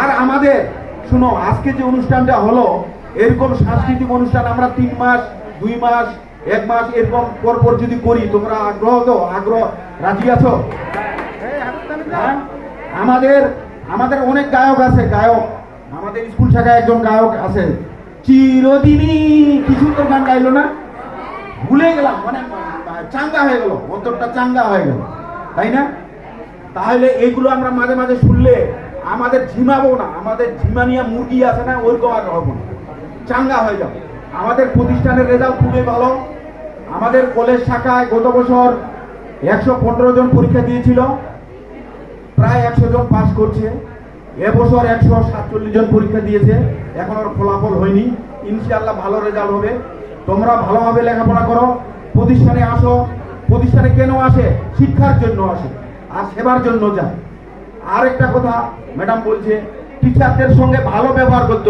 আর আমাদের শুনো, আজকে যে অনুষ্ঠানটা হলো, এরকম সাংস্কৃতিক অনুষ্ঠান আমরা 3 মাস 2 মাস 1 মাস এরকম পরপর যদি করি, তোমরা আগ্রহ রাজি আছো? হ্যাঁ? আমাদের আমাদের অনেক গায়ক আছে, আমাদের স্কুল শাখায় একজন গায়ক আছে, চিরদিনই কি সুন্দর গান গাইলো না, ভুলে গেলাম, মানে চাঙ্গা হয়ে গেল, অন্তরটা চাঙ্গা হয়ে গেল, তাই না? তাহলে এইগুলো আমরা মাঝে মাঝে শুনলে আমাদের ঝিমাবো না, আমাদের ঝিমানিয়া মুরগি আছে না, ওইরকম আর হবো না, চাঙ্গা হয়ে যাবে। আমাদের প্রতিষ্ঠানের রেজাল্ট খুবই ভালো। আমাদের কলেজ শাখায় গত বছর 115 জন পরীক্ষা দিয়েছিল, প্রায় 100 জন পাস করছে। এবছর 147 জন পরীক্ষা দিয়েছে, এখন আর ফলাফল হয়নি। ইনশাআল্লাহ ভালো রেজাল্ট হবে। তোমরা ভালোভাবে লেখাপড়া করো, প্রতিষ্ঠানে আসো। প্রতিষ্ঠানে কেন আসে? শিক্ষার জন্য আসে আর সেবার জন্য যায়। আর একটা কথা ম্যাডাম বলছে, টিচারদের সঙ্গে ভালো ব্যবহার করতে